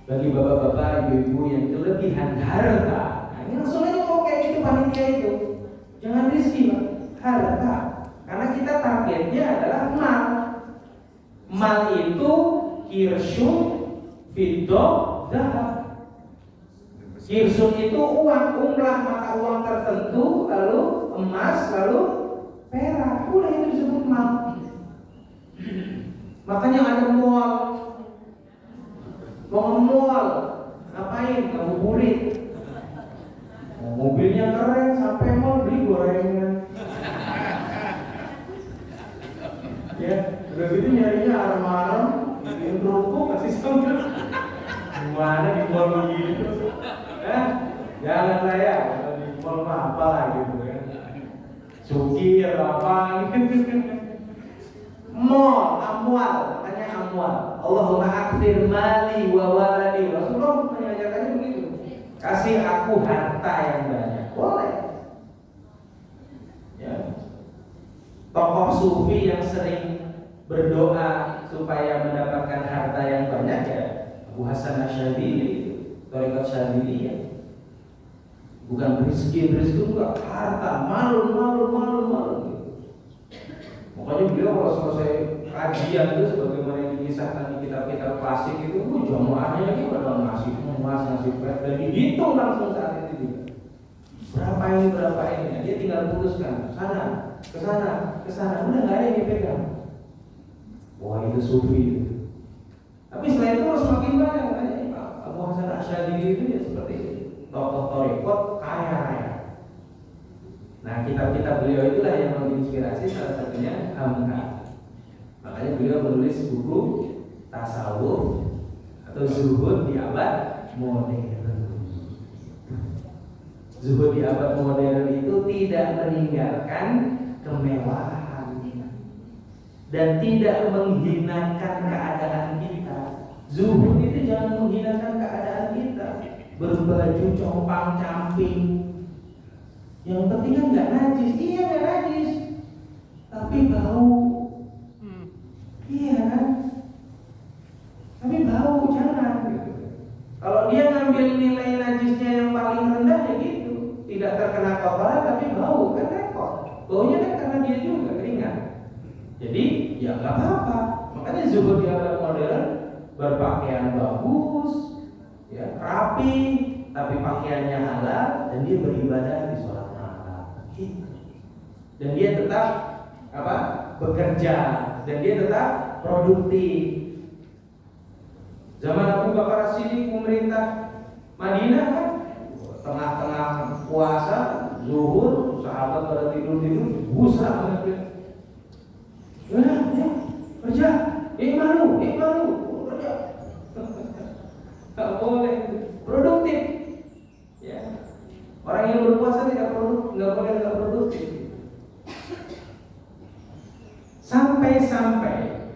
[SPEAKER 2] Bagi bapak-bapak, ibu-ibu yang kelebihan harta, nah ini langsung aja mau kayak gitu panitia itu. Jangan rezeki, Pak, harta. Karena kita targetnya adalah mal. Mal itu kirsyun, fiddah, zahab. Kirsyun itu uang, umrah mata uang tertentu, lalu emas, lalu perak. Udah itu disebut mal. Makanya ada mall. Mau nge-mall, ngapain? Ngabuburit. Mobilnya keren, sampai mall beli gorengan. Ya, udah gitu nyarinya arem-arem, bikin kerupuk, kasih sambal. Gimana di mall begitu? Janganlah ya, di mall mah apa lah gitu kan. Suki atau apa gitu. Mall, amwal, makanya amwal. Allahumma akfir mali wa waladi. Rasulullah mengajarkannya begitu. Kasih aku harta yang banyak. Boleh. Ya. Tokoh sufi yang sering berdoa supaya mendapatkan harta yang banyak ya Abu Hasan Asy'adzili, Thariqat Syadziliyah. Bukan rezeki enggak, harta, malu. Makanya beliau kalau selesai kajian itu sebagaimana yang dikisahkan di kitab-kitab klasik itu, jamaahnya itu pada ngasih emas, ngasih perak, dan dihitung langsung saat itu juga. Berapa ini? Dia tinggal putuskan ke sana, udah nggak ada yang dipegang. Wah itu sufi. Tapi selain itu semakin banyak makanya Abu Hasan Asy'adzili itu ya seperti tokoh thariqat kaya raya. Nah kitab-kitab beliau itulah yang menginspirasi, salah satunya Hamka. Makanya beliau menulis buku tasawuf atau zuhud di abad modern. Zuhud di abad modern itu tidak meninggalkan kemewahan dan tidak menghinakan keadaan kita. Zuhud itu jangan menghinakan keadaan kita, berbaju compang-camping. Yang penting kan nggak najis, iya nggak najis, tapi bau. Iya kan? Tapi bau jangan gitu. Kalau dia ngambil nilai najisnya yang paling rendah ya gitu, tidak terkena kotoran tapi bau kan repot. Baunya kan karena dia juga keringat. Jadi ya nggak apa-apa. Makanya zuhud yang modern berpakaian bagus, ya rapi, tapi pakaiannya halal dan dia beribadah di sholat malam. Dan dia tetap apa? Bekerja dan dia tetap produktif. Zaman Abu Bakar As-Siddiq pemerintah Madinah kan tengah-tengah puasa zuhur, sahabat pada tidur-tidur, busa banget. Ya, kerja, ikmalu, kerja. Tak boleh, produktif. Ya, orang yang berpuasa tidak boleh nggak produktif. Sampai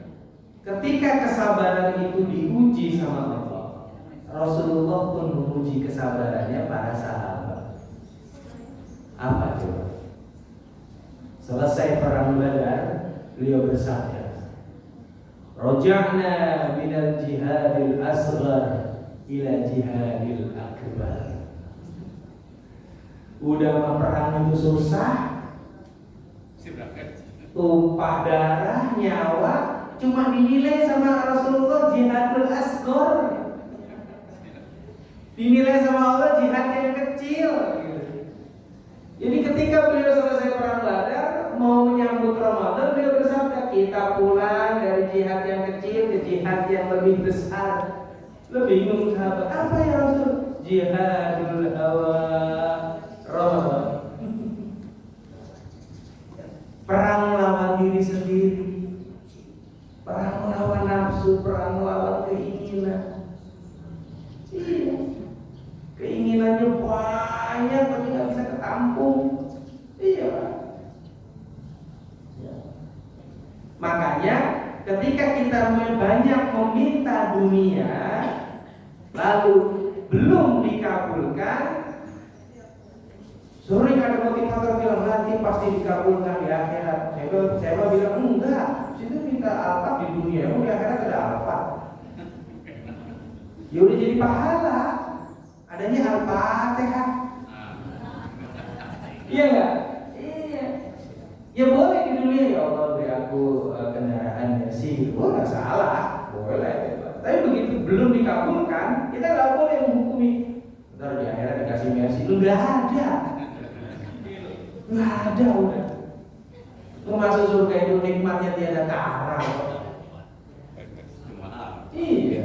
[SPEAKER 2] ketika kesabaran itu diuji sama Allah, Rasulullah pun menguji kesabarannya para sahabat. Apa coba? Selesai perang Badar, beliau bersabda, "Raja'na minal jihadil asghar ila jihadil akbar." Udah perang itu susah, tumpah darah, nyawa, cuma dinilai sama Rasulullah jihadul asghar. Dinilai sama Allah jihad yang kecil. Jadi ketika beliau selesai perang Badar, mau menyambut Ramadan, beliau bersabda, kita pulang dari jihad yang kecil ke jihad yang lebih besar. Lebih bingung sahabat, apa ya Rasul? Jihadul hawa Ramadan. Perang melawan diri sendiri, perang melawan nafsu, perang melawan keinginan. Iya, keinginannya banyak tapi nggak bisa ketampung. Iya. Ya. Makanya ketika kita banyak meminta dunia lalu belum dikabulkan, sering ada motivator bilang nanti pasti dikabulkan di akhirat. Saya bilang enggak, situ minta apa di dunia, di akhirat ada apa? Ya udah jadi pahala, adanya Al-Fatihah. Iya enggak? Iya. Ya boleh di dunia, ya Allah beri aku kendaraan Mercy, nggak salah, boleh. Tapi begitu belum dikabulkan, kita nggak boleh menghukumi. Ntar di akhirat dikasih Mercy, nggak ada. Nggak ada udah. Masuk surga itu nikmatnya tiada tara. Iya.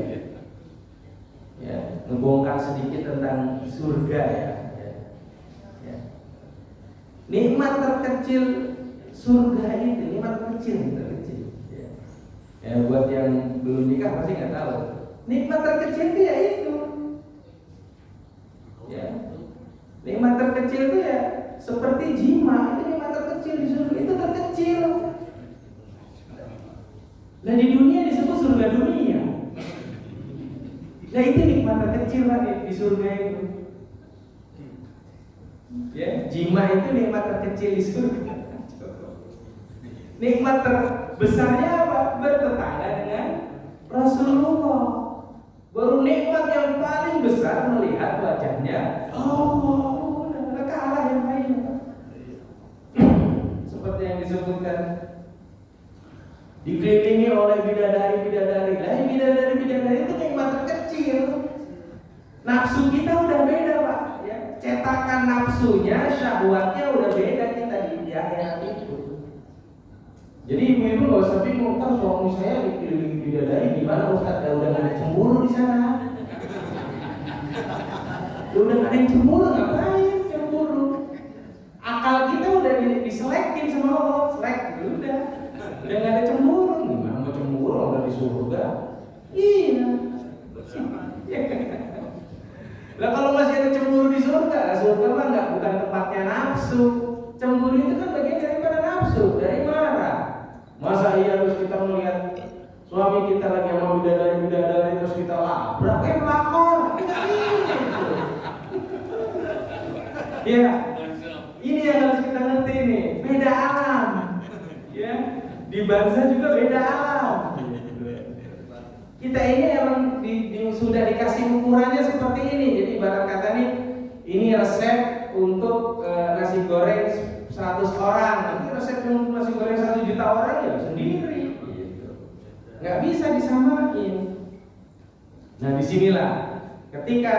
[SPEAKER 2] Ya, ngebongkar sedikit tentang surga ya. Nikmat terkecil surga itu, nikmat terkecil. Ya, buat yang belum nikah pasti nggak tahu. Nikmat terkecil itu ya itu. Ya. Nikmat terkecil itu ya seperti jima, itu nikmat terkecil di surga, itu terkecil. Nah di dunia disebut surga dunia. Nah itu nikmat terkecil lah di surga itu. Ya, jima itu nikmat terkecil di surga. Nikmat terbesarnya apa? Bertetangga dengan Rasulullah. Baru nikmat yang paling besar melihat wajahnya Allah. Udah kalah yang lain. Seperti yang disebutkan, dikelilingi oleh bidadari-bidadari. Lah bidadari-bidadari itu nikmat terkecil. Nafsu kita udah beda Pak ya. Cetakan nafsunya, syahwatnya udah beda kita di akhirat itu. Jadi ibu-ibu nggak usah bingung, kan suami saya dikelilingi bidadari gimana Ustaz? Udah nggak ada cemburu di sana. Udah nggak ada yang cemburu, ngapain cemburu? Akal kita udah diselekin sama Allah, selek udah nggak ada cemburu. Gimana mau cemburu udah di surga? Iya. Lah kalau masih ada cemburu di surga mah nggak bukan tempatnya nafsu. Cemburu itu kan bagian daripada nafsu, dari marah. Masa iya terus kita melihat suami kita lagi sama bidadari terus kita labrak, pelakor. Ya, ini yang harus kita ngerti nih, beda alam. Ya, di barzah juga beda alam. Kita ini emang sudah dikasih ukurannya seperti ini. Jadi ibarat kata nih, ini resep untuk nasi goreng 100 orang. Tapi resep untuk nasi goreng 1 juta orang ya sendiri. Gitu. Nggak bisa disamain. Nah disinilah ketika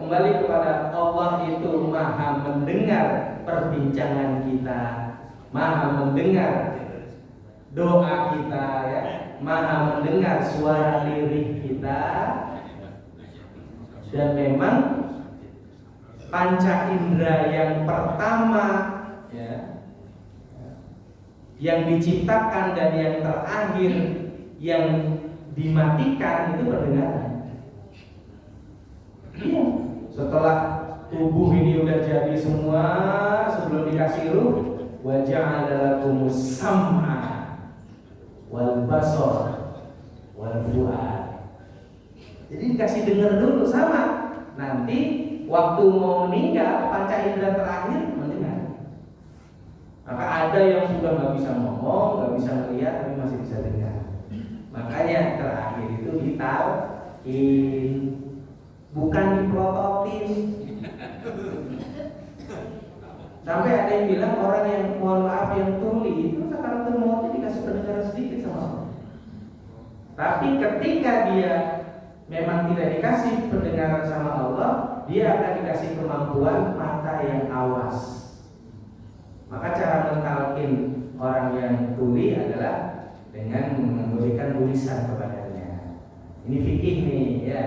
[SPEAKER 2] kembali kepada Allah itu maha mendengar perbincangan kita, maha mendengar doa kita, ya, maha mendengar suara lirik kita. Dan memang panca indera yang pertama, ya, yang diciptakan dan yang terakhir yang dimatikan itu pendengaran. Iya. Setelah tubuh ini udah jadi semua, sebelum dikasih ruh, wa ja'ala lakumus sam'a wal basar wal fuad. Jadi dikasih dengar dulu sama. Nanti waktu mau meninggal, panca indera terakhir mendengar. Maka ada yang sudah nggak bisa ngomong, nggak bisa melihat, tapi masih bisa dengar. Makanya terakhir itu ditalkin, bukan diprototin. Sampai ada yang bilang orang yang mohon maaf yang tuli itu sekarang mau dikasih pendengaran sedikit sama Allah. Tapi ketika dia memang tidak dikasih pendengaran sama Allah, dia akan dikasih kemampuan mata yang awas. Maka cara mentalkin orang yang tuli adalah dengan memberikan tulisan kepadanya. Ini fikih nih, ya.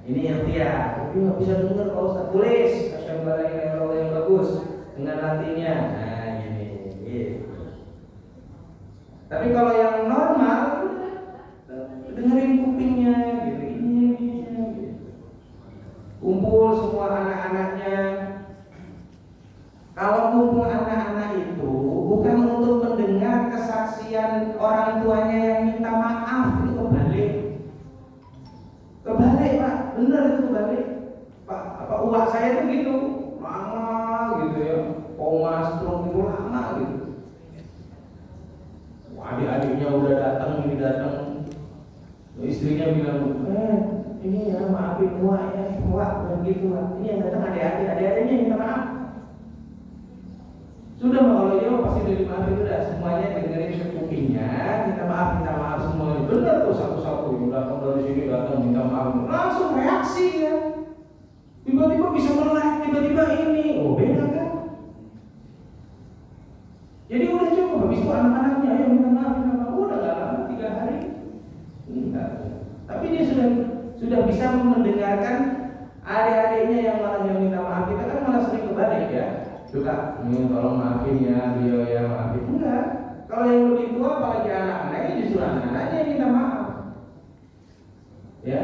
[SPEAKER 2] Ini ikhtiar. Tapi nggak bisa dengar kalau Ustaz tulis. Asyhadu an la ilaha illallah yang bagus dengan latinya. Nah, ini. Tapi kalau yang normal, dengerin kupingnya, gitu. Ini. Kumpul semua anak-anaknya. Kalau kumpul anak-anak itu bukan untuk mendengar kesaksian orang tuanya yang minta maaf, itu kebalik. Kebalik Pak, benar itu kebalik. Pak, apa uang saya itu gitu, lama gitu ya, koma stroke itu lama gitu. Adik-adiknya udah datang, ini datang, istrinya bilang, ini ya maafin Wak ya, Wak begitu Wak. Ini yang datang adik-adiknya minta maaf. Sudah kalau dia pasti udah dimaafin, udah semuanya dengerin ke kupingnya, minta maaf semuanya. Benar tuh satu-satu yang datang dari sini datang minta maaf, langsung reaksi ya. Tiba-tiba bisa melek, tiba-tiba ini, oh beda kan? Jadi udah cukup, habis itu anak-anaknya yang minta maaf, udah gak lama 3 hari. Enggak. Tapi dia sudah bisa mendengarkan adik-adiknya yang malah yang minta maaf. Kita kan malah sering kebalik ya. Suka, ini tolong maafin ya, beliau ya maafin. Enggak. Kalau yang lebih tua apalagi anak-anaknya justru anak-anaknya yang minta maaf. Ya.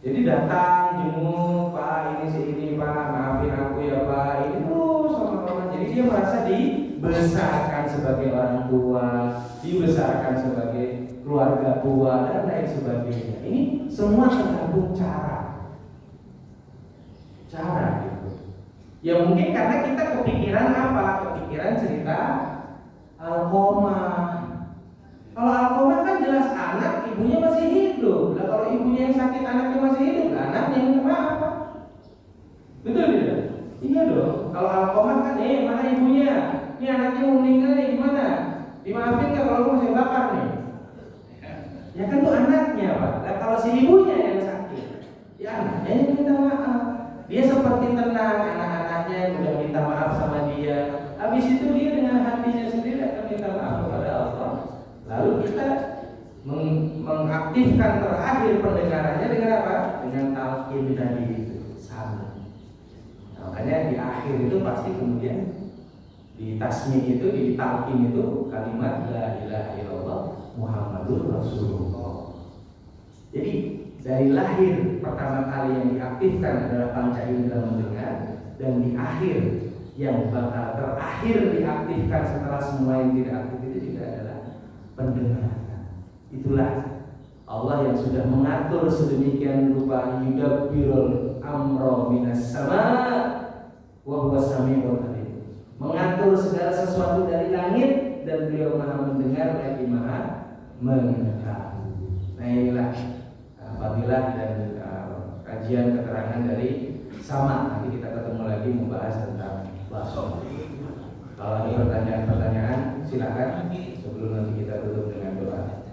[SPEAKER 2] Jadi datang jenguk, Pak ini si ini Pak, maafin aku ya Pak. Ini terus sama-sama. Jadi dia merasa dibesarkan sebagai orang tua, dibesarkan sebagai keluarga tua dan lain sebagainya. Ini semua tergantung cara gitu. Ya mungkin karena kita kepikiran apa? Kepikiran cerita Alqamah. Kalau Alqamah kan jelas anak, ibunya masih hidup. Nah kalau ibunya yang sakit, anaknya masih hidup, anaknya yang maaf. Betul tidak? Iya dong. Kalau Alqamah kan, mana ibunya? Ini anaknya mau meninggal nih, gimana? Dimaafin nggak kalau mau saya bakar nih? Ya kan itu anaknya Pak. Nah kalau si ibunya yang sakit, ya anaknya yang minta maaf. Dia seperti tenang, anak-anaknya udah minta maaf sama dia. Habis itu dia dengan hatinya sendiri akan minta maaf kepada Allah. Lalu kita mengaktifkan terakhir pendengarannya dengan apa? Dengan talqin tadi itu sama. Nah, makanya di akhir itu pasti kemudian di tasmi itu, di talqin itu kalimat la ilaha illallah Muhammadur Rasulullah. Jadi dari lahir pertama kali yang diaktifkan adalah panca indera mendengar, dan di akhir yang bakal terakhir diaktifkan setelah semua yang tidak aktif itu juga adalah pendengaran. Itulah Allah yang sudah mengatur sedemikian rupa, yudabbirul amra minas sama' wa huwa sami'ul alim. Mengatur segala sesuatu dari langit, dan beliau maha mendengar lagi maha mengetahui. Nah inilah tampilan dan kajian keterangan dari Sama. Nanti kita ketemu lagi membahas tentang bakso. Kalau ada pertanyaan-pertanyaan silakan sebelum nanti kita tutup dengan doa.